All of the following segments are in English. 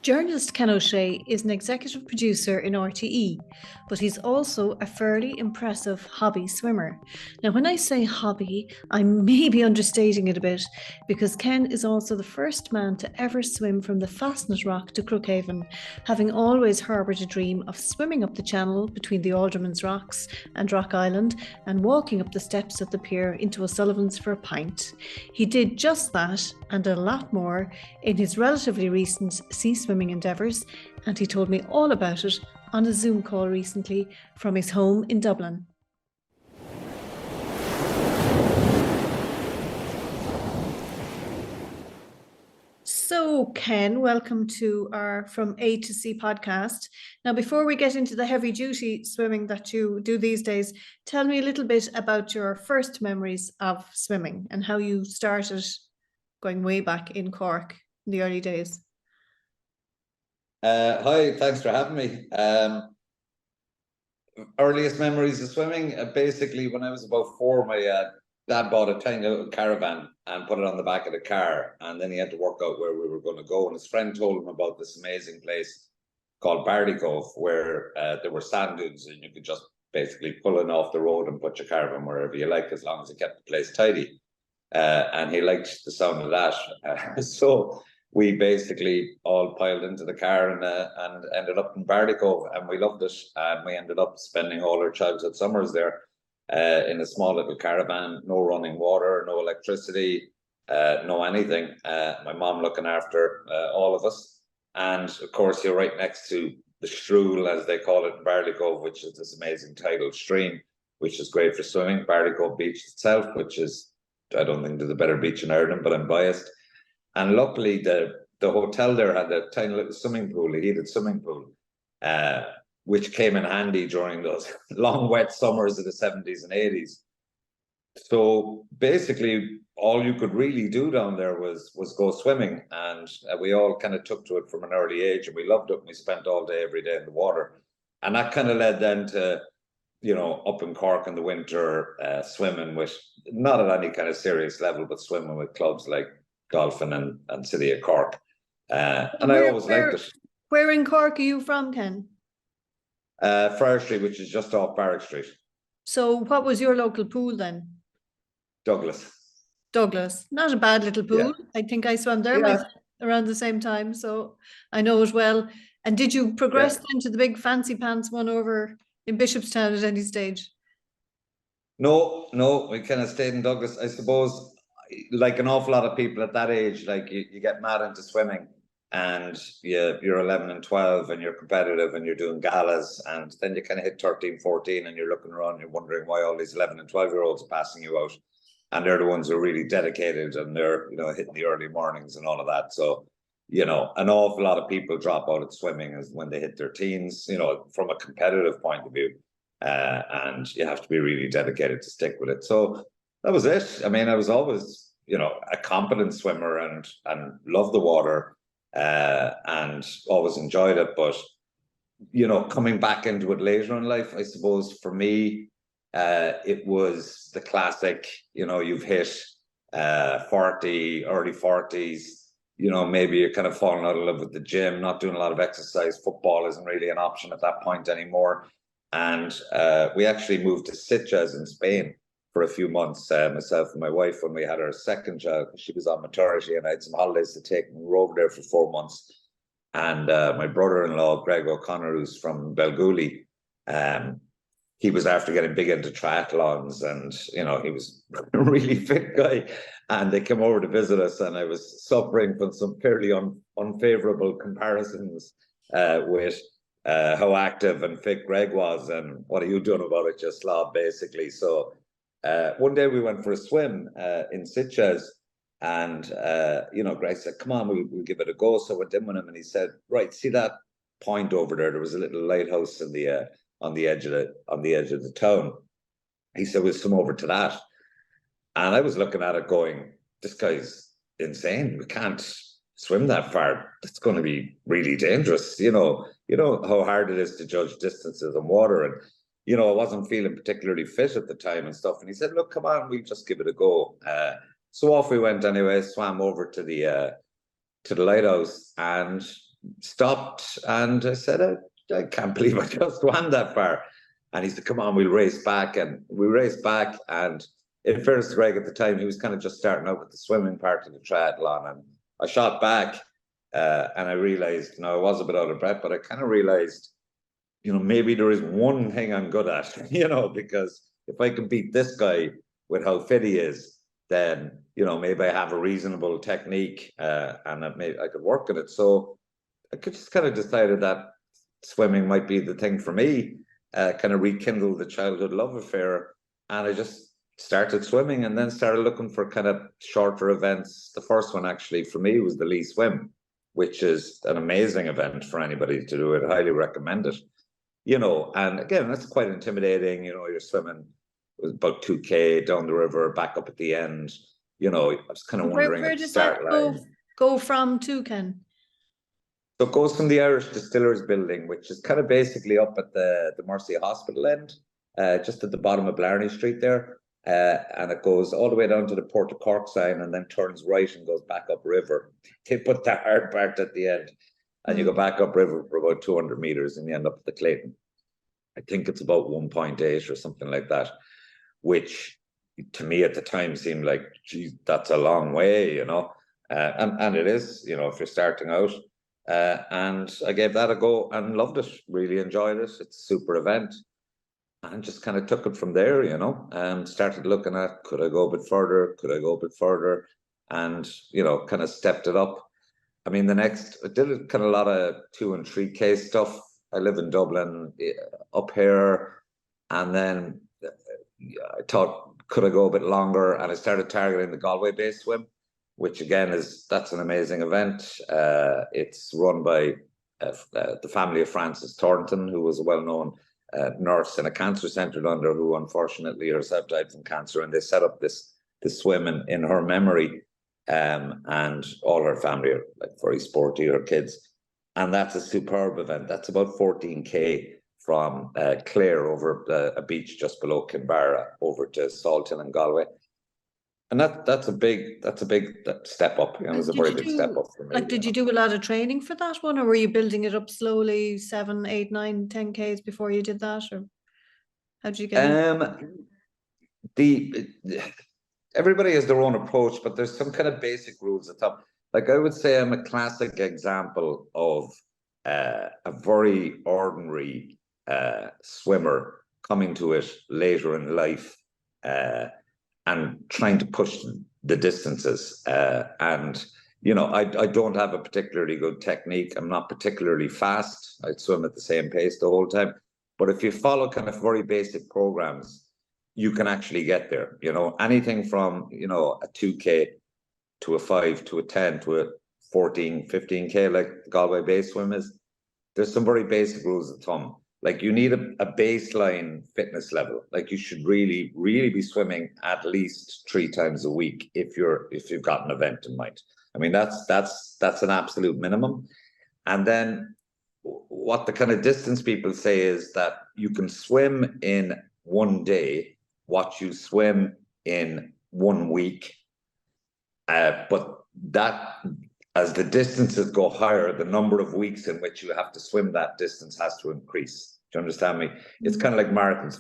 Journalist Ken O'Shea is an executive producer in RTE, but he's also a fairly impressive hobby swimmer. Now, when I say hobby, I may be understating it a bit because Ken is also the first man to ever swim from the Fastnet Rock to Crookhaven, having always harboured a dream of swimming up the channel between the Alderman's rocks and Rock Island and walking up the steps of the pier into O'Sullivan's for a pint. He did just that and a lot more in his relatively recent sea swimming endeavours, and he told me all about it on a Zoom call recently from his home in Dublin. So, Ken, welcome to our From A to C podcast. Now, before we get into the heavy duty swimming that you do these days, tell me a little bit about your first memories of swimming and how you started going way back in Cork in the early days. Hi, thanks for having me. Earliest memories of swimming, basically when I was about 4, my dad bought a tiny little caravan and put it on the back of the car, and then he had to work out where we were going to go, and his friend told him about this amazing place called Cove, where there were sand dunes and you could just basically pull in off the road and put your caravan wherever you like, as long as it kept the place tidy. And he liked the sound of that. So we basically all piled into the car and ended up in Cove, and we loved it. And we ended up spending all our childhood summers there in a small little caravan, no running water, no electricity, no anything. My mom looking after all of us. And of course, you're right next to the Strool, as they call it in Cove, which is this amazing tidal stream, which is great for swimming. Cove Beach itself, which is, I don't think there's a better beach in Ireland, but I'm biased. And luckily, the hotel there had a tiny little swimming pool, a heated swimming pool, which came in handy during those long, wet summers of the 70s and 80s. So basically, all you could really do down there was go swimming. And we all kind of took to it from an early age, and we loved it. And we spent all day, every day in the water. And that kind of led then to, you know, up in Cork in the winter, swimming with, not at any kind of serious level, but swimming with clubs like Dolphin and City of Cork. And I always liked it. Where in Cork are you from, Ken? Friar Street, which is just off Barrack Street. So what was your local pool then? Douglas. Not a bad little pool. Yeah. I think I swam there myself around the same time, so I know it well. And did you progress into the big fancy pants one over in Bishopstown at any stage? No, we kind of stayed in Douglas. I suppose, like an awful lot of people at that age, like you get mad into swimming, and you're 11 and 12 and you're competitive and you're doing galas, and then you kind of hit 13, 14 and you're looking around, you're wondering why all these 11 and 12-year-olds are passing you out, and they're the ones who are really dedicated, and they're, you know, hitting the early mornings and all of that. So, you know, an awful lot of people drop out of swimming as when they hit their teens, you know, from a competitive point of view, and you have to be really dedicated to stick with it. So that was it. I mean, I was always, you know, a competent swimmer and loved the water, and always enjoyed it. But, you know, coming back into it later in life, I suppose for me, it was the classic, you know, you've hit 40, early 40s, you know, maybe you're kind of falling out of love with the gym, not doing a lot of exercise. Football isn't really an option at that point anymore. And we actually moved to Sitges in Spain for a few months, myself and my wife, when we had our second child. She was on maternity and I had some holidays to take, and we were over there for 4 months. And my brother-in-law, Greg O'Connor, who's from Belgooly, he was after getting big into triathlons, and, you know, he was a really fit guy. And they came over to visit us, and I was suffering from some fairly unfavorable comparisons with how active and fit Greg was, and what are you doing about it, you slob, basically. So one day we went for a swim in Sitges, and you know, Greg said, come on, we'll give it a go. So I went in with him, and he said, right, see that point over there? There was a little lighthouse in the on the edge of the town. He said, we'll swim over to that. And I was looking at it going, this guy's insane. We can't swim that far. It's going to be really dangerous. You know how hard it is to judge distances on water. And, you know, I wasn't feeling particularly fit at the time and stuff. And he said, look, come on, we'll just give it a go. So off we went anyway, swam over to the lighthouse, and stopped, and I said, I can't believe I just won that far. And he said, come on, we'll race back. And we raced back. And in fairness to Greg, at the time, he was kind of just starting out with the swimming part of the triathlon. And I shot back, and I realized, I was a bit out of breath, but I kind of realized, maybe there is one thing I'm good at, because if I can beat this guy with how fit he is, then, maybe I have a reasonable technique, and I could work at it. So I could just kind of decided that swimming might be the thing for me, kind of rekindle the childhood love affair. And I just started swimming, and then started looking for kind of shorter events. The first one actually for me was the Lee Swim, which is an amazing event for anybody to do. I'd highly recommend it. And again, that's quite intimidating. You're swimming about 2K down the river, back up at the end. I was kind of wondering where at the does start that line. go from to, Ken? So it goes from the Irish Distillers Building, which is kind of basically up at the Mercy Hospital end, just at the bottom of Blarney Street there. And it goes all the way down to the Port of Cork sign, and then turns right and goes back up river. They put the hard part at the end, and you go back up river for about 200 meters, and you end up at the Clayton. I think it's about 1.8 or something like that, which to me at the time seemed like, geez, that's a long way, and it is, if you're starting out. And I gave that a go and loved it, really enjoyed it. It's a super event, and just kind of took it from there, and started looking at, could I go a bit further, and, kind of stepped it up. I mean, I did kind of a lot of 2 and 3K stuff. I live in Dublin, up here, and then I thought, could I go a bit longer? And I started targeting the Galway Bay Swim, which again that's an amazing event. It's run by the family of Frances Thornton, who was a well-known nurse in a cancer centre down there, who unfortunately herself died from cancer, and they set up this swim in her memory. And all her family are like very sporty, her kids. And that's a superb event. That's about 14K from Clare over a beach just below Kinbarra over to Salton and Galway. And that's a big step up. It was a very big step up for me. Did you do a lot of training for that one, or were you building it up slowly, 7, 8, 9, 10Ks before you did that, or how did you get Everybody has their own approach, but there's some kind of basic rules at the top. Like I would say, I'm a classic example of a very ordinary swimmer coming to it later in life and trying to push the distances. And I don't have a particularly good technique. I'm not particularly fast. I swim at the same pace the whole time. But if you follow kind of very basic programs, you can actually get there. Anything from, a 2K to a 5 to a 10 to a 14, 15K, like the Galway Bay Swim is. There's some very basic rules of thumb. Like you need a baseline fitness level. Like you should really, really be swimming at least 3 times a week if you've got an event in mind. I mean, that's an absolute minimum. And then what the kind of distance people say is that you can swim in one day what you swim in 1 week. But that, as the distances go higher, the number of weeks in which you have to swim that distance has to increase. Do you understand me? It's kind of like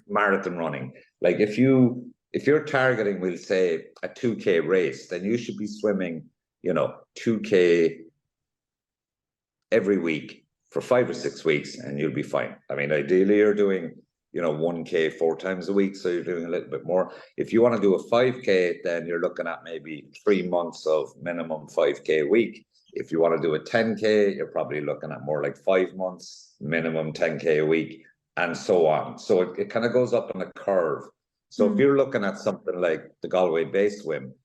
marathon running. Like if you're targeting, we'll say, a 2K race, then you should be swimming, 2K every week for 5 or 6 weeks, and you'll be fine. I mean, ideally, you're doing 1K 4 times a week, so you're doing a little bit more. If you want to do a 5K, then you're looking at maybe 3 months of minimum 5K a week. If you want to do a 10K, you're probably looking at more like 5 months, minimum 10K a week, and so on. So it kind of goes up on a curve. So if you're looking at something like the Galway Bay Swim,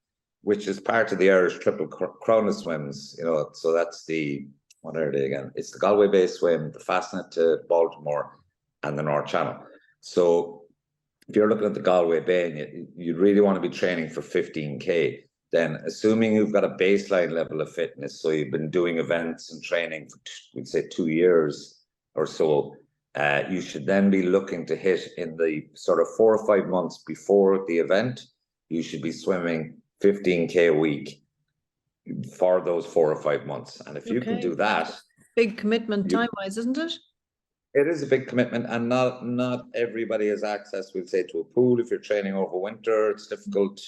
which is part of the Irish Triple Crown of Swims, so that's what are they again? It's the Galway Bay Swim, the Fastnet to Baltimore, and the North Channel. So if you're looking at the Galway Bay and you really want to be training for 15K, then assuming you've got a baseline level of fitness, so you've been doing events and training for, we'd say, 2 years or so, you should then be looking to hit in the sort of 4 or 5 months before the event, you should be swimming 15K a week for those 4 or 5 months. And if you can do that, big commitment time-wise, isn't it? It is a big commitment, and not everybody has access, we'll say, to a pool. If you're training over winter, it's difficult.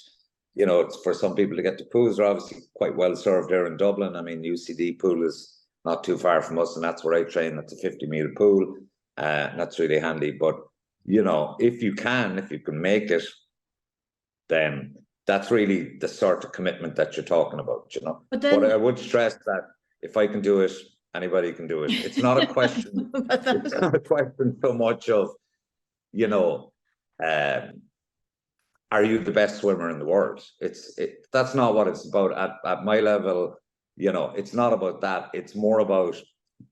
You know, it's for some people to get to pools. They're obviously quite well served there in Dublin. I mean, UCD pool is not too far from us, and that's where I train. That's a 50-meter pool. That's really handy. But, you know, if you can make it, then that's really the sort of commitment that you're talking about, you know. But I would stress that if I can do it, anybody can do it. It's not a question. It's not a question so much of, you know, are you the best swimmer in the world? That's not what it's about at my level. You know, it's not about that. It's more about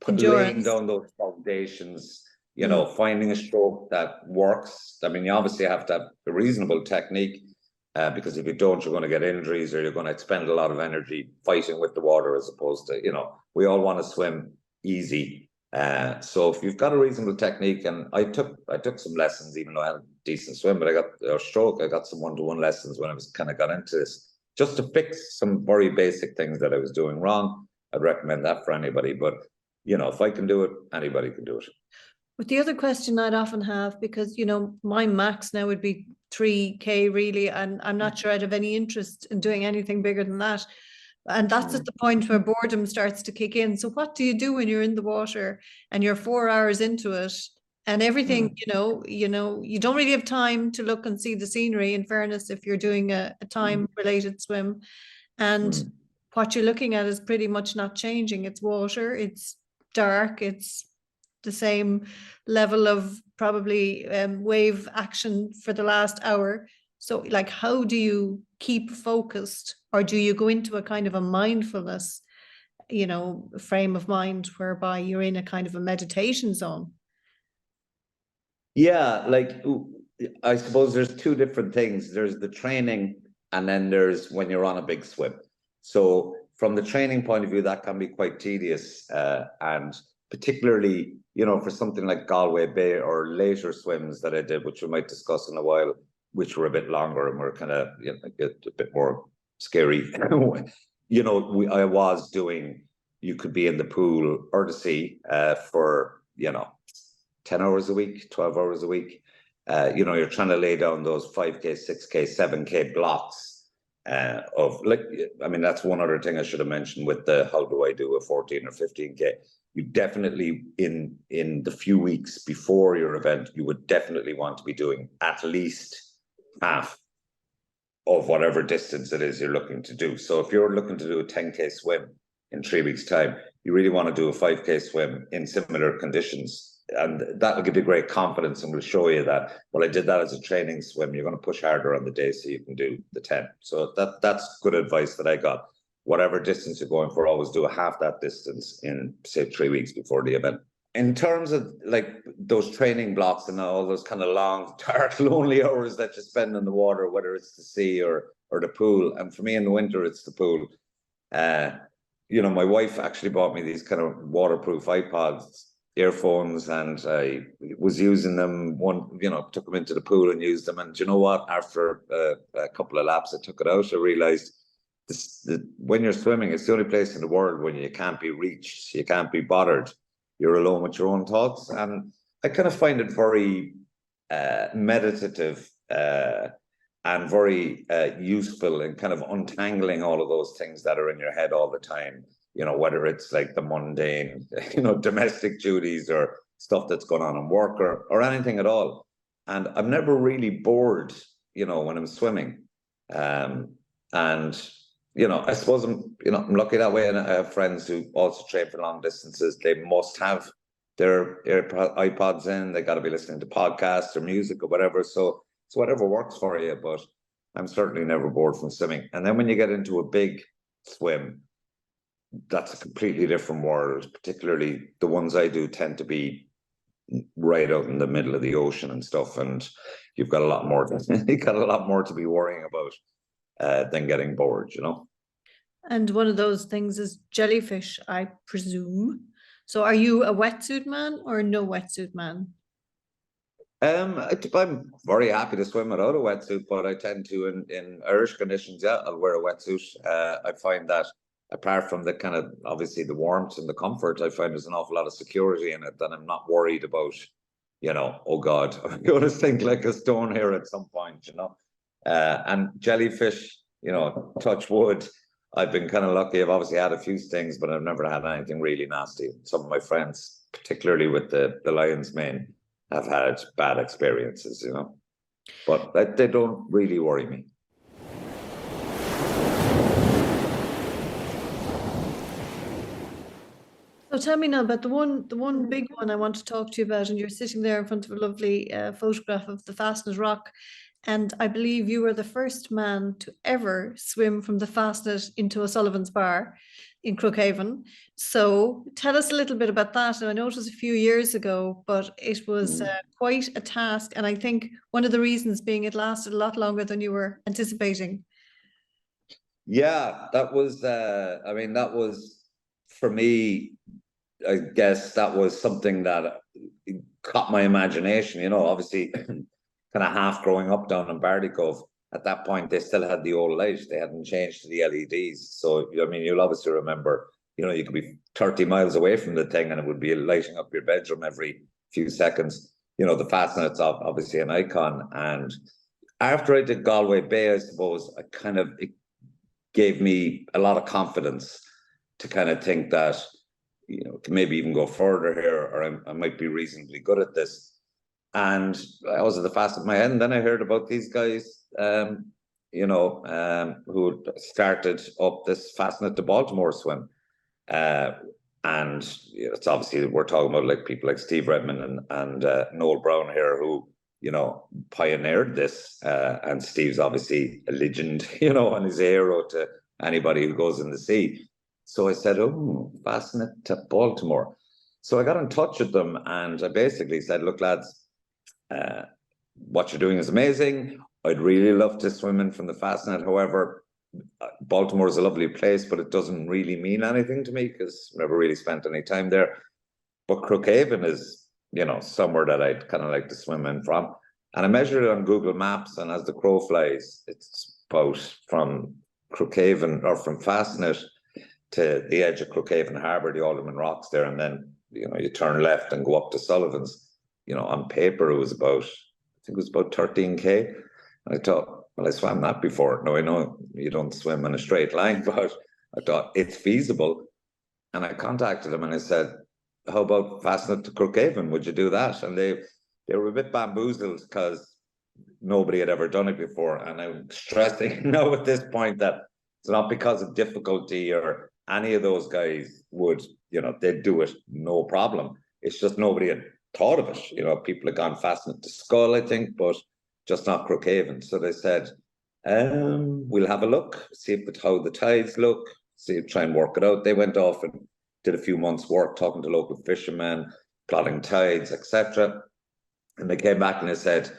laying down those foundations, you know, finding a stroke that works. I mean, you obviously have to have a reasonable technique, because if you don't, you're going to get injuries, or you're going to expend a lot of energy fighting with the water, as opposed to, you know, we all want to swim easy. So if you've got a reasonable technique, and I took some lessons, even though I had a decent swim, but I got some one-to-one lessons when I was kind of got into this, just to fix some very basic things that I was doing wrong. I'd recommend that for anybody. But, you know, if I can do it, anybody can do it. But the other question I'd often have, because, you know, my max now would be 3K really, and I'm not sure I'd have any interest in doing anything bigger than that. And that's at the point where boredom starts to kick in. So what do you do when you're in the water and you're 4 hours into it and everything, you know, you don't really have time to look and see the scenery, in fairness, if you're doing a time-related swim. And what you're looking at is pretty much not changing. It's water, it's dark, it's the same level of probably wave action for the last hour. So, like, how do you keep focused, or do you go into a kind of a mindfulness, you know, frame of mind whereby you're in a kind of a meditation zone? Yeah, like, I suppose there's two different things. There's the training, and then there's when you're on a big swim. So from the training point of view, that can be quite tedious, and particularly, you know, for something like Galway Bay or later swims that I did, which we might discuss in a while, which were a bit longer and were kind of, you know, a bit more scary. You know, I was doing, you could be in the pool or the sea for, you know, 10 hours a week, 12 hours a week. You know, you're trying to lay down those 5K, 6K, 7K blocks of, like, I mean, that's one other thing I should have mentioned with the, how do I do a 14 or 15K? You definitely, in the few weeks before your event, you would definitely want to be doing at least half of whatever distance it is you're looking to do. So if you're looking to do a 10K swim in 3 weeks' time, you really want to do a 5K swim in similar conditions. And that will give you great confidence, and will show you that, well, I did that as a training swim. You're going to push harder on the day so you can do the 10. So that's good advice that I got. Whatever distance you're going for, always do a half that distance in, say, 3 weeks before the event. In terms of like those training blocks and all those kind of long, dark, lonely hours that you spend in the water, whether it's the sea or the pool. And for me in the winter, it's the pool. You know, my wife actually bought me these kind of waterproof iPods, earphones, and I was using them. You know, took them into the pool and used them. And you know what? After a couple of laps, I took it out. I realized when you're swimming, it's the only place in the world when you can't be reached, you can't be bothered. You're alone with your own thoughts. And I kind of find it very meditative and very useful in kind of untangling all of those things that are in your head all the time. You know, whether it's like the mundane, you know, domestic duties or stuff that's going on in work or anything at all. And I'm never really bored, you know, when I'm swimming. And you know, I suppose I'm lucky that way, and I have friends who also train for long distances. They must have their iPods in. They got to be listening to podcasts or music or whatever. So it's whatever works for you. But I'm certainly never bored from swimming. And then when you get into a big swim, that's a completely different world. Particularly the ones I do tend to be right out in the middle of the ocean and stuff. And you've got a lot more. You've got a lot more to be worrying about than getting bored, you know. And one of those things is jellyfish, I presume. So are you a wetsuit man or no wetsuit man? I'm very happy to swim without a wetsuit, but I tend to, in Irish conditions, yeah, I'll wear a wetsuit. I find that apart from the kind of, obviously the warmth and the comfort, I find there's an awful lot of security in it that I'm not worried about, you know, oh God, I'm going to sink like a stone here at some point, you know. And jellyfish, you know, touch wood, I've been kind of lucky. I've obviously had a few stings, but I've never had anything really nasty. Some of my friends, particularly with the lion's mane, have had bad experiences, you know, but they don't really worry me. So tell me now about the one big one I want to talk to you about, and you're sitting there in front of a lovely photograph of the Fastnet Rock, and I believe you were the first man to ever swim from the Fastnet into O'Sullivan's Bar in Crookhaven. So tell us a little bit about that. And I know it was a few years ago, but it was quite a task, and I think one of the reasons being it lasted a lot longer than you were anticipating. Yeah, that was, I mean, that was, for me, I guess that was something that caught my imagination, you know, obviously kind of half growing up down in Barleycove. At that point, they still had the old light. They hadn't changed to the LEDs. So, I mean, you'll obviously remember, you know, you could be 30 miles away from the thing and it would be lighting up your bedroom every few seconds. You know, the Fastnet's obviously an icon. And after I did Galway Bay, I suppose, it gave me a lot of confidence to kind of think that, you know, to maybe even go further here, or I might be reasonably good at this. And I was at the Fast of my head, and then I heard about these guys, you know, who started up this Fastnet to Baltimore swim. And you know, it's obviously, we're talking about like people like Steve Redmond and Noel Brown here, who, you know, pioneered this. And Steve's obviously a legend, you know, and is a hero to anybody who goes in the sea. So I said, oh, Fastnet to Baltimore. So I got in touch with them and I basically said, look, lads, what you're doing is amazing. I'd really love to swim in from the Fastnet. However, Baltimore is a lovely place, but it doesn't really mean anything to me because I've never really spent any time there. But Crookhaven is, you know, somewhere that I'd kind of like to swim in from. And I measured it on Google Maps, and as the crow flies, it's about from Crookhaven or from Fastnet to the edge of Crookhaven Harbour, the Alderman rocks there, and then, you know, you turn left and go up to Sullivan's. You know, on paper it was about, I think it was about 13k. And I thought, well, I swam that before. Now I know you don't swim in a straight line, but I thought it's feasible. And I contacted them and I said, how about Fastnet to Crookhaven? Would you do that? And they were a bit bamboozled because nobody had ever done it before. And I'm stressing now at this point that it's not because of difficulty or any of those guys would, you know, they'd do it, no problem. It's just nobody had thought of it. You know, people had gone Fastnet to Skull, I think, but just not Crookhaven. So they said, we'll have a look, see how the tides look, try and work it out. They went off and did a few months' work talking to local fishermen, plotting tides, etc. And they came back and they said,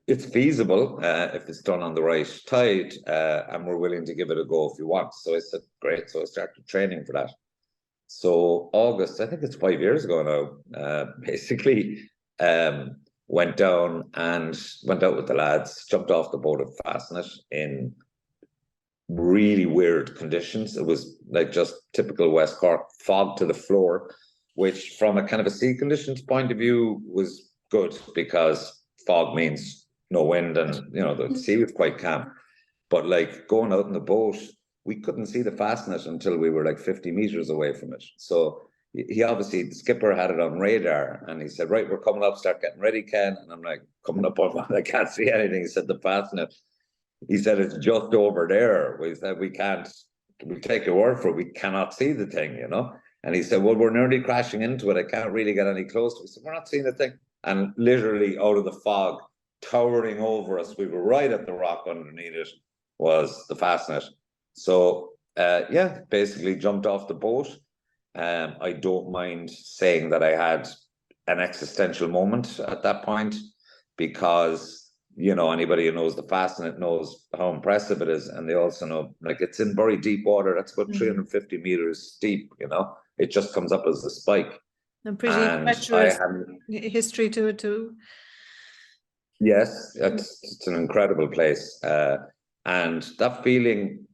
it's feasible if it's done on the right tide, and we're willing to give it a go if you want. So I said, great. So I started training for that. So August, I think it's 5 years ago now, basically went down and went out with the lads, jumped off the boat at Fastnet in really weird conditions. It was like just typical West Cork, fog to the floor, which from a kind of a sea conditions point of view was good because fog means no wind and, you know, the sea was quite calm. But like going out in the boat, we couldn't see the Fastnet until we were like 50 meters away from it. So he obviously, the skipper had it on radar and he said, right, we're coming up, start getting ready, Ken. And I'm like, coming up on what? I can't see anything. He said, the Fastnet. He said, it's just over there. We said, we take your word for it, we cannot see the thing, you know? And he said, well, we're nearly crashing into it. I can't really get any closer. We said, we're not seeing the thing. And literally out of the fog, towering over us, we were right at the rock underneath it, was the Fastnet. So, yeah, basically jumped off the boat. I don't mind saying that I had an existential moment at that point because, you know, anybody who knows the Fastnet knows how impressive it is. And they also know, like, it's in very deep water. That's about 350 meters deep, you know. It just comes up as a spike. And pretty treacherous history to it too. Yes, it's an incredible place. And that feeling,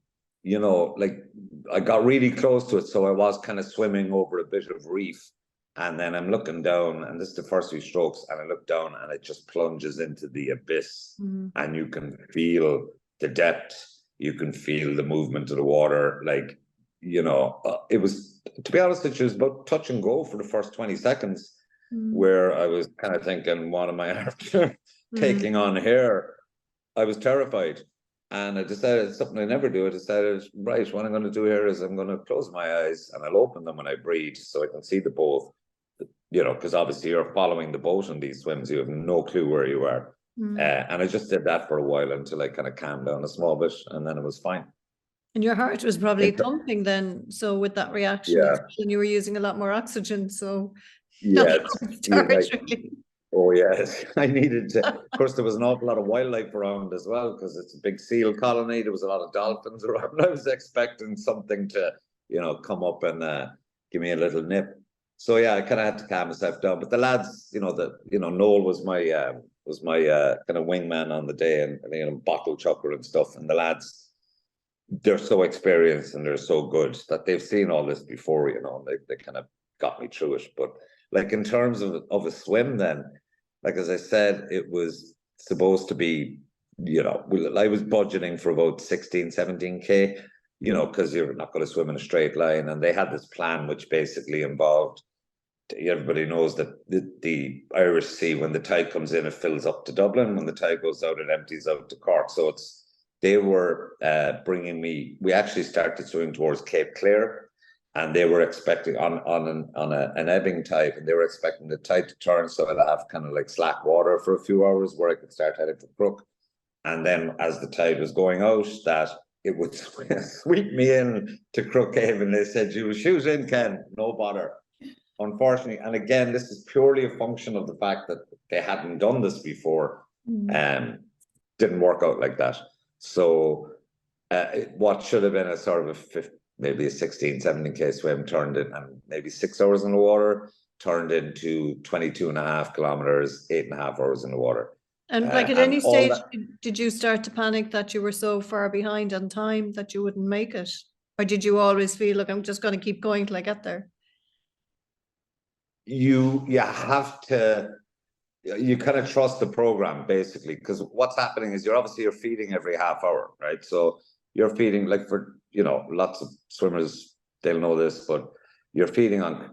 you know, like I got really close to it. So I was kind of swimming over a bit of reef. And then I'm looking down, and this is the first few strokes, and I look down and it just plunges into the abyss. And you can feel the depth, you can feel the movement of the water. Like, you know, it was, to be honest, it was about touch and go for the first 20 seconds, where I was kind of thinking, what am I after taking on here? I was terrified. And I decided, it's something I never do. I decided, right, what I'm going to do here is I'm going to close my eyes and I'll open them when I breathe so I can see the boat. You know, because obviously you're following the boat in these swims, you have no clue where you are. And I just did that for a while until I kind of calmed down a small bit, and then it was fine. And your heart was probably thumping then. So with that reaction, and you were using a lot more oxygen. So oh yes, I needed to. Of course, there was an awful lot of wildlife around as well, because it's a big seal colony. There was a lot of dolphins around. I was expecting something to, you know, come up and give me a little nip. So yeah, I kind of had to calm myself down. But the lads, you know, Noel was my kind of wingman on the day, and you know, bottle chucker and stuff. And the lads, they're so experienced and they're so good that they've seen all this before. You know, they kind of got me through it. But like in terms of a swim, then, like as I said, it was supposed to be, you know, I was budgeting for about 16, 17K. You know, because you're not going to swim in a straight line. And they had this plan, which basically involved, everybody knows that the Irish Sea, when the tide comes in, it fills up to Dublin. When the tide goes out, it empties out to Cork. So they were bringing me, we actually started swimming towards Cape Clear, and they were expecting on an ebbing tide, and they were expecting the tide to turn. So I'd have kind of like slack water for a few hours where I could start heading for Crook. And then as the tide was going out, that it would sweep me in to Crookhaven. They said, you shoot in, Ken, no bother. Unfortunately, and again, this is purely a function of the fact that they hadn't done this before, and didn't work out like that. So what should have been a sort of maybe a 16, 17K swim turned in, and maybe 6 hours in the water, turned into 22.5 kilometers, 8.5 hours in the water. And like at any stage, did you start to panic that you were so far behind on time that you wouldn't make it? Or did you always feel like I'm just going to keep going till I get there? You have to, you kind of trust the program basically, because what's happening is you're feeding every half hour, right? So you're feeding, like, for, you know, lots of swimmers, they'll know this, but you're feeding on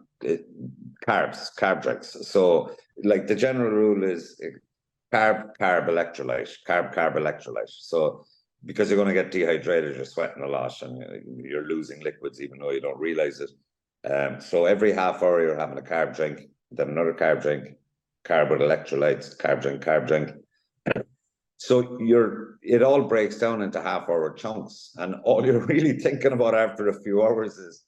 carb drinks. So like the general rule is carb electrolyte. So because you're going to get dehydrated, you're sweating a lot and you're losing liquids even though you don't realize it. So every half hour you're having a carb drink, then another carb drink, carb with electrolytes, carb drink. So it all breaks down into half-hour chunks, and all you're really thinking about after a few hours is,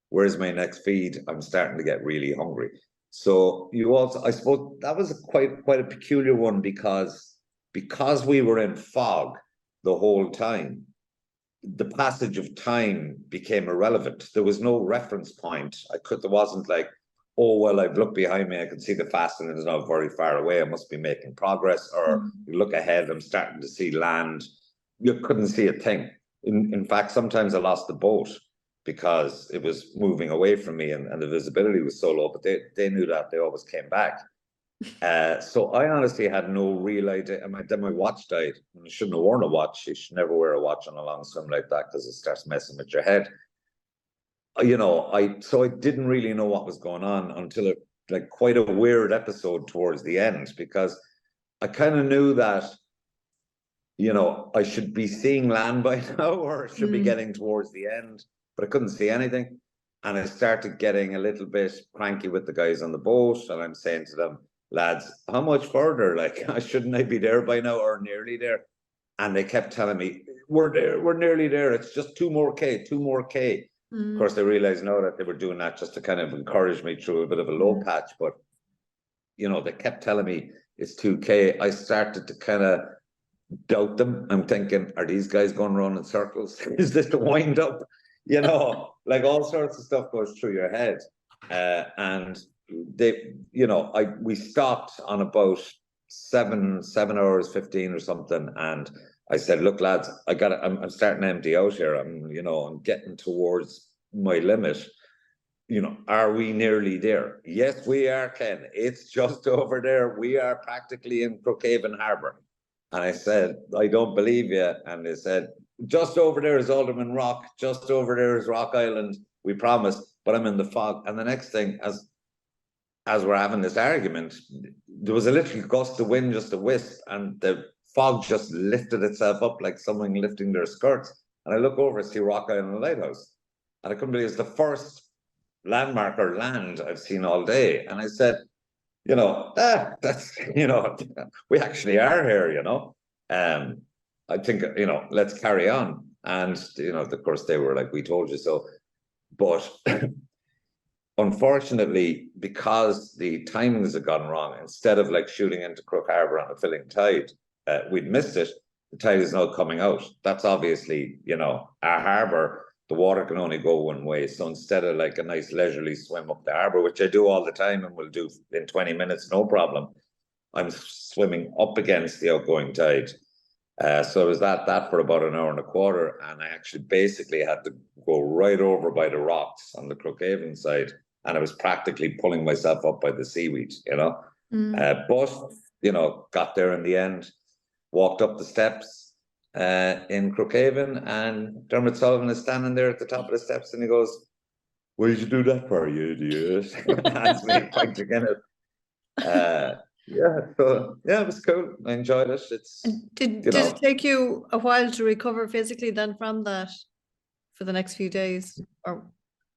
where's my next feed? I'm starting to get really hungry. So you also, I suppose that was quite a peculiar one, because we were in fog the whole time, the passage of time became irrelevant. There was no reference point. There wasn't like, oh, well, I've looked behind me, I can see the Fastnet is not very far away, I must be making progress. Or you look ahead, I'm starting to see land. You couldn't see a thing. In fact, sometimes I lost the boat because it was moving away from me, and the visibility was so low, but they knew that, they always came back. So I honestly had no real idea. And then my watch died. I shouldn't have worn a watch. You should never wear a watch on a long swim like that, because it starts messing with your head. You know, so I didn't really know what was going on until like quite a weird episode towards the end, because I kind of knew that, you know, I should be seeing land by now, or should be getting towards the end, but I couldn't see anything. And I started getting a little bit cranky with the guys on the boat, and I'm saying to them, lads, how much further? Like, shouldn't I be there by now, or nearly there? And they kept telling me, we're there, we're nearly there. It's just 2 more K. Of course, I realized now that they were doing that just to kind of encourage me through a bit of a low patch. But, you know, they kept telling me it's 2K. I started to kind of doubt them. I'm thinking, are these guys going around in circles? Is this the wind up? You know, like all sorts of stuff goes through your head. And they, you know, we stopped on about seven hours 15 or something, and I said, look, lads, I'm starting to empty out here. I'm getting towards my limit. Are we nearly there? Yes, we are, Ken. It's just over there. We are practically in Crookhaven Harbour. And I said, I don't believe you. And they said, just over there is Alderman Rock. Just over there is Rock Island. We promise. But I'm in the fog. And the next thing, as we're having this argument, there was a little gust of wind, just a wisp, and the fog just lifted itself up like someone lifting their skirts. And I look over and see Rock Island Lighthouse. And I couldn't believe it's the first landmark or land I've seen all day. And I said, that's, we actually are here, I think, let's carry on. And, of course, they were like, we told you so. But unfortunately, because the timings had gone wrong, instead of like shooting into Crook Harbour on a filling tide, we'd missed it. The tide is now coming out. That's obviously, our harbour, the water can only go one way. So instead of like a nice leisurely swim up the harbour, which I do all the time and will do in 20 minutes, no problem, I'm swimming up against the outgoing tide. So it was that for about an hour and a quarter. And I actually basically had to go right over by the rocks on the Crookhaven side. And I was practically pulling myself up by the seaweed, But, got there in the end, walked up the steps in Crookhaven, and Dermot Sullivan is standing there at the top of the steps, and he goes, "What did you do that for, you idiot?" That's me pointing at it. It was cool. I enjoyed it. Did it take you a while to recover physically then from that for the next few days? Or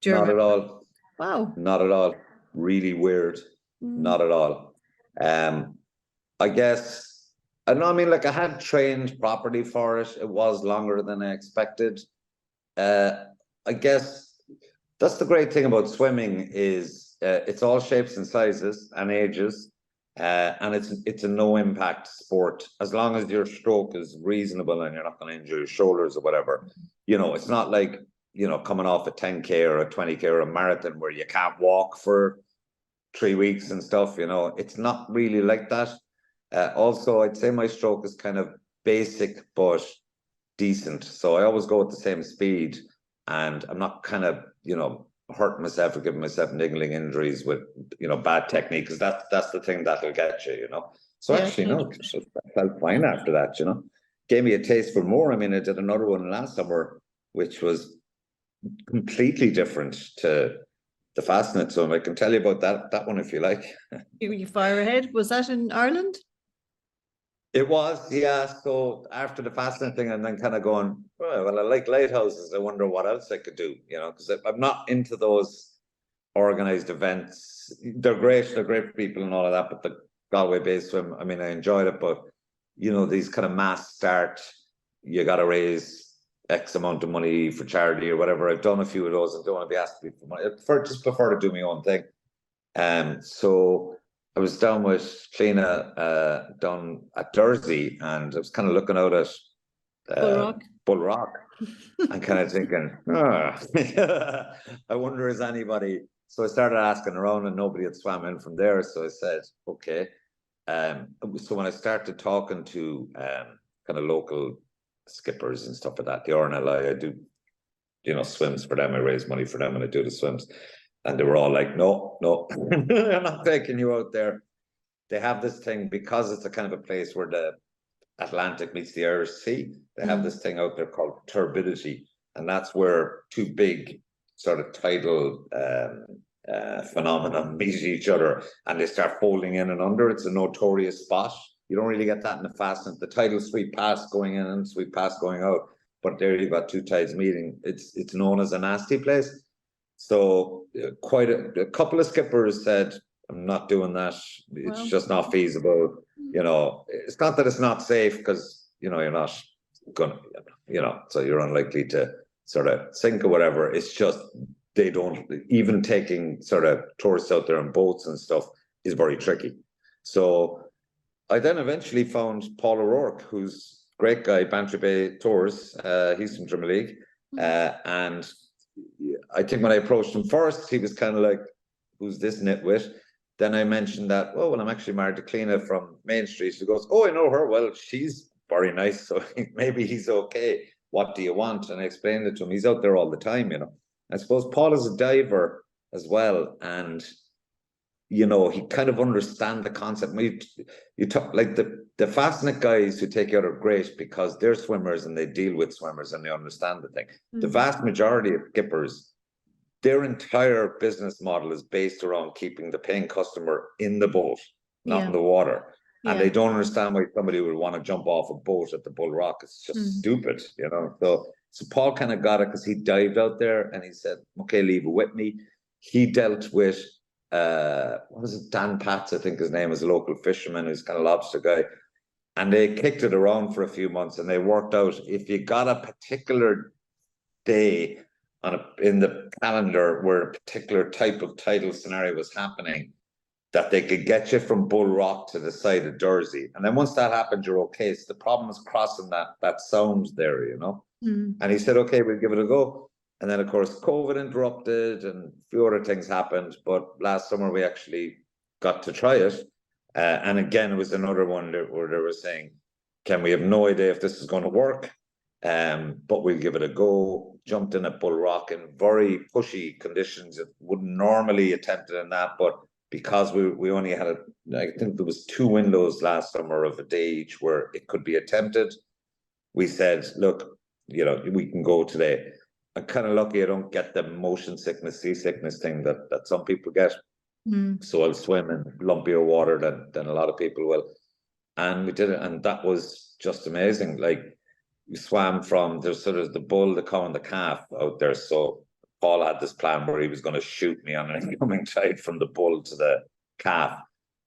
not at all. Wow. Not at all. Really weird. Not at all. I guess, I had trained properly for it. It was longer than I expected. I guess that's the great thing about swimming is it's all shapes and sizes and ages. And it's a no impact sport. As long as your stroke is reasonable and you're not going to injure your shoulders or whatever, it's not like, coming off a 10K or a 20K or a marathon where you can't walk for 3 weeks and stuff, it's not really like that. Also, I'd say my stroke is kind of basic, but decent. So I always go at the same speed, and I'm not kind of, hurting myself or giving myself niggling injuries with, bad technique, because that's the thing that'll get you, So actually, no, I felt fine after that, Gave me a taste for more. I mean, I did another one last summer, which was completely different to the Fastnet. So I can tell you about that one if you like. You fire ahead. Was that in Ireland? It was, yeah. So after the Fastnet thing, and then kind of going, well, I like lighthouses. I wonder what else I could do, because I'm not into those organized events. They're great people and all of that, but the Galway Bay Swim, I mean, I enjoyed it, but these kind of mass start, you got to raise X amount of money for charity or whatever. I've done a few of those and don't want to be asked for money. I prefer to do my own thing. So I was down with Cleena down at Jersey, and I was kind of looking out at Bull Rock and kind of thinking, I wonder is anybody. So I started asking around, and nobody had swam in from there. So I said, okay. So when I started talking to kind of local skippers and stuff like that, the RNLI, I do, swims for them. I raise money for them, and I do the swims. And they were all like, no, I'm not taking you out there. They have this thing, because it's a kind of a place where the Atlantic meets the Irish Sea. They have this thing out there called turbidity. And that's where two big sort of tidal phenomena meet each other, and they start folding in and under. It's a notorious spot. You don't really get that in the Fastnet. The tidal sweep past going in and sweep past going out. But there you've got two tides meeting. It's known as a nasty place. So quite a couple of skippers said, I'm not doing that. It's just not feasible. It's not that it's not safe, because, you're not going to, so you're unlikely to sort of sink or whatever. It's just they don't, even taking sort of tourists out there on boats and stuff is very tricky. So I then eventually found Paul O'Rourke, who's a great guy, Bantry Bay Tours. He's from Drimoleague. And I think when I approached him first, he was kind of like, who's this nitwit? then I mentioned that, oh, well, I'm actually married to Cleena from Main Street. She goes, oh, I know her. Well, she's very nice, so maybe he's okay. What do you want? And I explained it to him. He's out there all the time, you know. I suppose Paul is a diver as well, and you know, he kind of understand the concept. You talk like the Fastnet guys who take you out are great because they're swimmers and they deal with swimmers and they understand the thing. The vast majority of skippers, their entire business model is based around keeping the paying customer in the boat, not in the water. And they don't understand why somebody would want to jump off a boat at the Bull Rock. It's just stupid, you know. So Paul kind of got it because he dived out there and he said, okay, leave it with me. He dealt with what was it, Dan Patz, I think his name is, a local fisherman who's kind of lobster guy. And they kicked it around for a few months and they worked out if you got a particular day in the calendar where a particular type of tidal scenario was happening, that they could get you from Bull Rock to the side of Jersey. And then once that happened, you're okay. So the problem is crossing that sound there, you know? And he said, okay, we'll give it a go. And then, of course, COVID interrupted and a few other things happened. But last summer, we actually got to try it. And again, it was another one where they were saying, Ken, we have no idea if this is going to work, but we'll give it a go. Jumped in at Bull Rock in very pushy conditions. It wouldn't normally attempt it in that, but because we only had, I think there was 2 windows last summer of a day each where it could be attempted. We said, look, you know, we can go today. I'm kind of lucky I don't get the motion sickness, seasickness thing that some people get. So I'll swim in lumpier water than a lot of people will. And we did it, and that was just amazing. Like, we swam from, there's sort of the bull, the cow, and the calf out there. So Paul had this plan where he was going to shoot me on an incoming tide from the bull to the calf,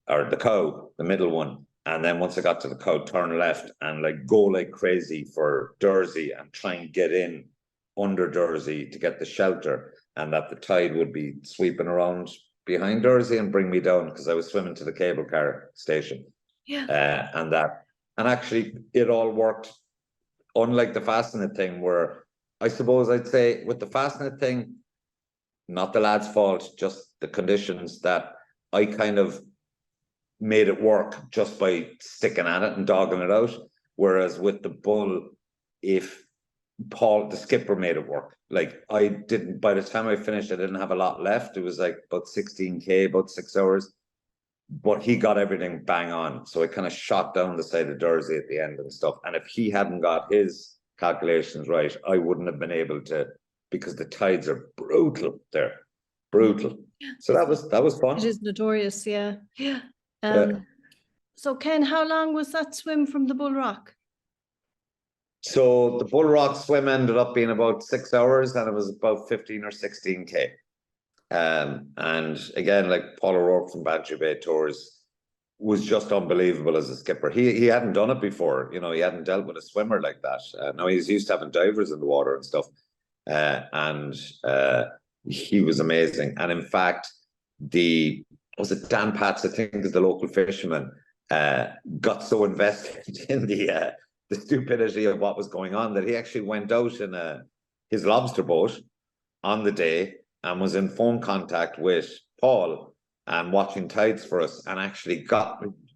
or the cow, the middle one. And then once I got to the cow, turn left and like go like crazy for Jersey and try and get in under Jersey to get the shelter, and that the tide would be sweeping around behind Jersey and bring me down because I was swimming to the cable car station. And actually it all worked, unlike the Fastnet thing, where I suppose I'd say with the Fastnet thing, not the lad's fault, just the conditions that I kind of made it work just by sticking at it and dogging it out. Whereas with the bull, if Paul, the skipper, made it work. Like, I didn't, by the time I finished, I didn't have a lot left. It was like about 16K, about 6 hours. But he got everything bang on. So I kind of shot down the side of Jersey at the end and stuff. And if he hadn't got his calculations right, I wouldn't have been able to, because the tides are brutal there. Brutal. So that was fun. It is notorious, yeah. So Ken, how long was that swim from the Bull Rock? So the Bull Rock swim ended up being about 6 hours, and it was about 15 or 16K. And again, like Paul O'Rourke from Bantry Bay Tours was just unbelievable as a skipper. He hadn't done it before, you know, he hadn't dealt with a swimmer like that. Now he's used to having divers in the water and stuff. And he was amazing. And in fact, was it Dan Patz, I think is the local fisherman, got so invested in the stupidity of what was going on that he actually went out in his lobster boat on the day and was in phone contact with Paul and watching tides for us, and actually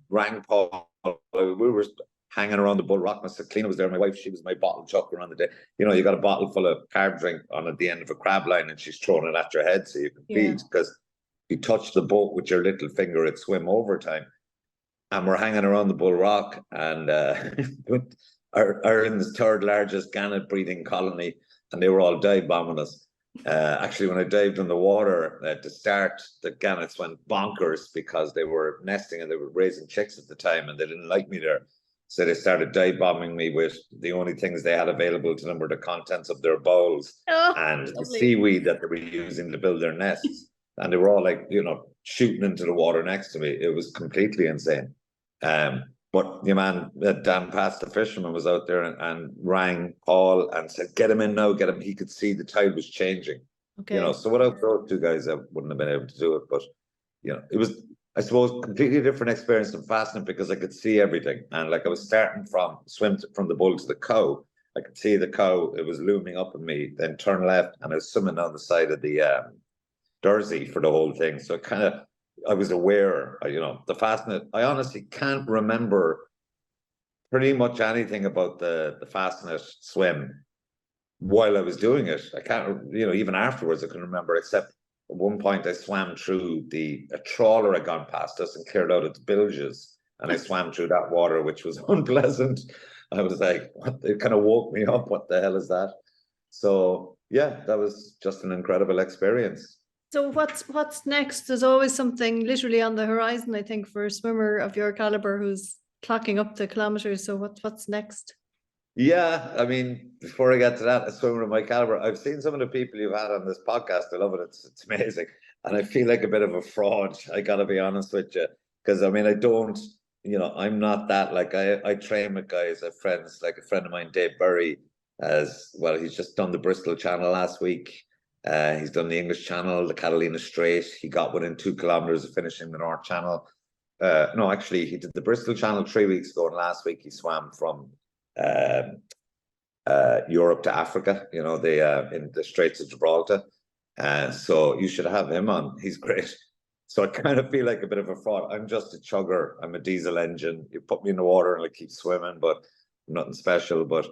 rang Paul. We were hanging around the Bull Rock. My Cleena was there, my wife, she was my bottle chucker on the day. You know, you got a bottle full of carb drink on at the end of a crab line and she's throwing it at your head so you can feed, because if you touch the boat with your little finger, it'd swim overtime. And we're hanging around the Bull Rock, and Ireland's 3rd largest gannet breeding colony, and they were all dive bombing us. Actually, when I dived in the water to start, the gannets went bonkers because they were nesting and they were raising chicks at the time, and they didn't like me there. So they started dive bombing me with the only things they had available to them were the contents of their bowls and the seaweed that they were using to build their nests. And they were all like, you know, shooting into the water next to me. It was completely insane. But the man, Dan Patz, the fisherman, was out there and rang Paul and said, get him in now, get him. He could see the tide was changing. You know, so without those 2 guys, I wouldn't have been able to do it. But, you know, it was, I suppose, completely different experience than Fastnet because I could see everything. And like I was starting from the bull to the cow. I could see the cow, it was looming up at me, then turn left, and I was swimming down the side of the Jersey for the whole thing. So I was aware, the Fastnet. I honestly can't remember pretty much anything about the Fastnet swim while I was doing it. I can't, even afterwards, I couldn't remember, except at one point I swam through a trawler had gone past us and cleared out its bilges. And I swam through that water, which was unpleasant. I was like, what? It kind of woke me up. What the hell is that? So yeah, that was just an incredible experience. So what's next? There's always something literally on the horizon, I think, for a swimmer of your caliber who's clocking up the kilometers. So what's next? Yeah, I mean, before I get to that, a swimmer of my caliber, I've seen some of the people you've had on this podcast. I love it. It's amazing. And I feel like a bit of a fraud. I got to be honest with you. Because I mean, I don't, I'm not that, like, I train with guys, I have friends, like a friend of mine, Dave Burry, as well. He's just done the Bristol Channel last week. He's done the English Channel, the Catalina Strait. He got within 2 kilometers of finishing the North Channel. No, actually, he did the Bristol Channel 3 weeks ago, and last week he swam from Europe to Africa, in the Straits of Gibraltar. So you should have him on. He's great. So I kind of feel like a bit of a fraud. I'm just a chugger. I'm a diesel engine. You put me in the water and I keep swimming, but nothing special. But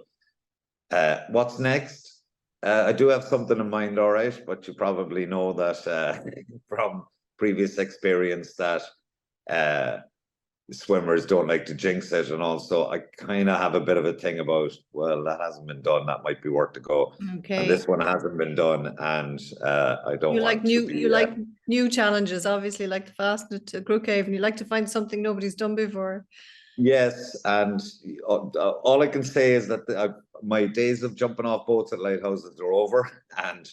what's next? I do have something in mind, all right, but you probably know that from previous experience that swimmers don't like to jinx it, and also I kind of have a bit of a thing about, well, that hasn't been done, that might be worth to go. Okay. And this one hasn't been done, and I don't want to be, you like new challenges, obviously, like the Fastnet to Crookhaven. You like to find something nobody's done before. Yes, and all I can say is that my days of jumping off boats at lighthouses are over, and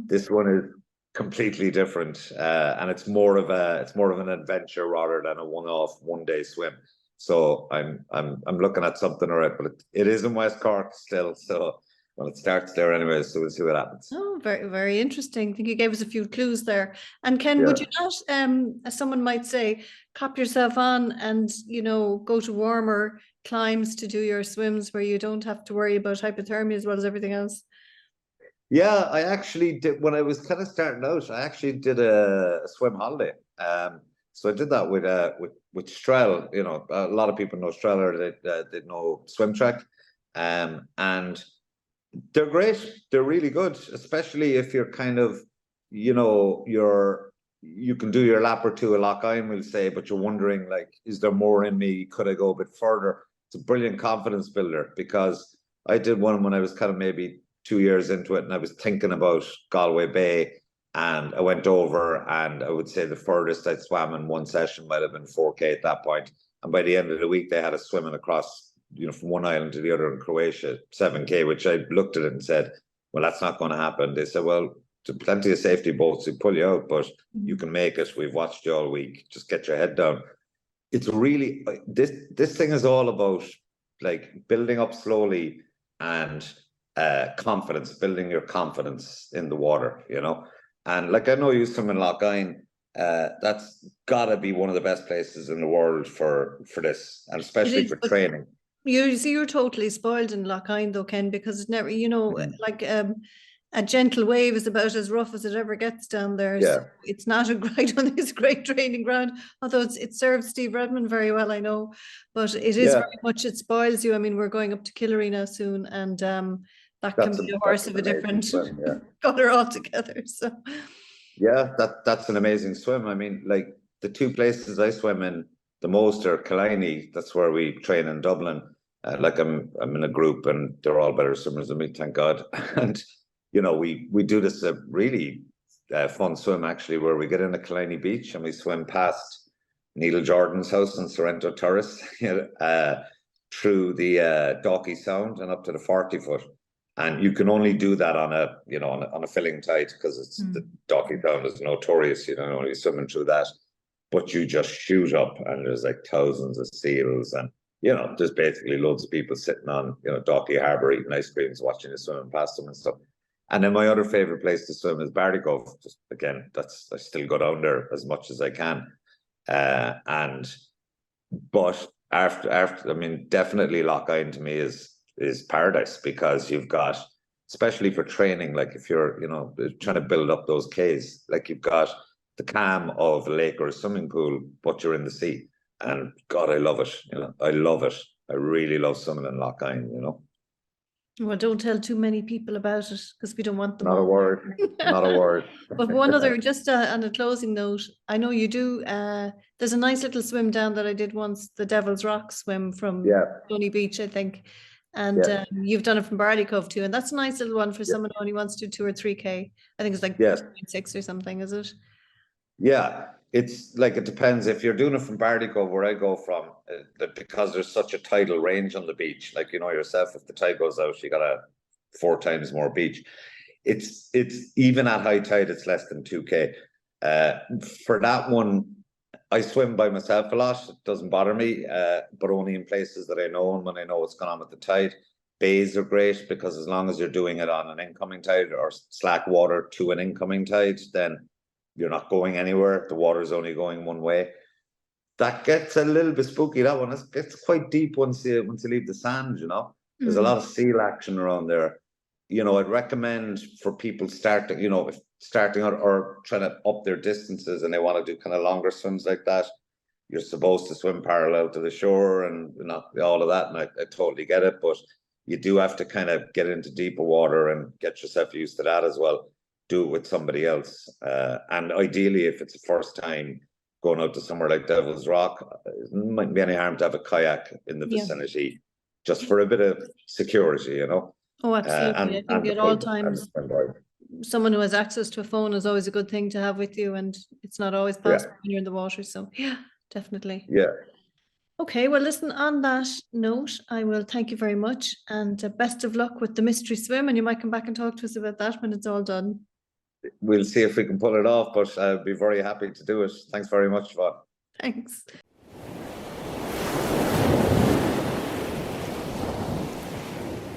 this one is completely different, and it's more of an adventure rather than a one-off, one-day swim. So I'm looking at something, all right, but it is in West Cork still, so well, it starts there anyway, so we'll see what happens. Oh, very, very interesting. I think you gave us a few clues there. And Ken, would you not, as someone might say, cop yourself on and, go to warmer climes to do your swims where you don't have to worry about hypothermia as well as everything else? Yeah, I actually did. When I was kind of starting out, I actually did a swim holiday. So I did that with Strel. A lot of people know Strel, or they know Swim Track, and they're great. They're really good, especially if you're kind of, you can do your lap or two a Lough, we'll say, but you're wondering, like, is there more in me? Could I go a bit further? It's a brilliant confidence builder, because I did one when I was kind of maybe 2 years into it, and I was thinking about Galway Bay, and I went over, and I would say the furthest I'd swam in one session might have been 4K at that point. And by the end of the week, they had us swimming across, from one island to the other in Croatia, 7K, which I looked at it and said, well, that's not going to happen. They said, well, there's plenty of safety boats who pull you out, but you can make it. We've watched you all week. Just get your head down. It's really, this thing is all about, like, building up slowly and confidence, building your confidence in the water, And like, I know you swim in Lough, that's gotta be one of the best places in the world for this, and especially for training. You see, you're totally spoiled in Lough, though, Ken, because it's never, like a gentle wave is about as rough as it ever gets down there. Yeah. So it's not I don't think it's a great training ground, although it serves Steve Redmond very well, I know. But it is very much, it spoils you. I mean, we're going up to Killary now soon, and that can be a horse of a different color altogether. So yeah, that's an amazing swim. I mean, like, the 2 places I swim in the most are Killiney. That's where we train in Dublin. Like, I'm in a group, and they're all better swimmers than me, thank God. And we do this really fun swim, actually, where we get in the Killiney beach and we swim past Neil Jordan's house in Sorrento Terrace, through the Dalkey Sound and up to the 40-foot. And you can only do that on a filling tide, because it's the Dalkey Sound is notorious, only swimming through that. But you just shoot up, and there's like thousands of seals, and there's basically loads of people sitting on Dalkey Harbour eating ice creams, watching you swimming past them and stuff. And then my other favorite place to swim is Bardycove. Just again, I still go down there as much as I can. But after I mean, definitely Lough to me is paradise, because you've got, especially for training, like if you're trying to build up those Ks, like, you've got the calm of a lake or a swimming pool, but you're in the sea. And God, I love it. You know, I love it. I really love swimming in Lough Kyne, you know. Well, don't tell too many people about it because we don't want them Not a all. word, not a word. But one other, just on a closing note, I know you do, there's a nice little swim down that I did once, the Devil's Rock swim from Yeah. Stony Beach, I think. And Yeah. you've done it from Barley Cove too. And that's a nice little one for Yeah. someone who only wants to do 2 or 3K. I think it's like Yes. 6 or something, is it? Yeah, it's like, it depends. If you're doing it from Barley Cove, where I go from, because there's such a tidal range on the beach, like, you know yourself, if the tide goes out, you got 4 times more beach. It's even at high tide, it's less than 2K. For that one, I swim by myself a lot. It doesn't bother me, but only in places that I know, and when I know what's going on with the tide. Bays are great because as long as you're doing it on an incoming tide or slack water to an incoming tide, then you're not going anywhere. The water's only going one way. That gets a little bit spooky. That one gets quite deep once you leave the sand. You know, there's a lot of seal action around there. You know, I'd recommend for people starting, you know, starting out or trying to up their distances and they want to do kind of longer swims like that. You're supposed to swim parallel to the shore and not all of that, and I totally get it, but you do have to kind of get into deeper water and get yourself used to that as well. Do it with somebody else. And ideally, if it's the first time going out to somewhere like Devil's Rock, it mightn't be any harm to have a kayak in the vicinity, just for a bit of security, you know. Oh, absolutely. I think at all times, someone who has access to a phone is always a good thing to have with you, and it's not always possible when you're in the water. So yeah, definitely. Yeah. Okay, well, listen, on that note, I will thank you very much, and best of luck with the mystery swim, and you might come back and talk to us about that when it's all done. We'll see if we can pull it off, but I'd be very happy to do it. Thanks very much, Siobhán. Thanks.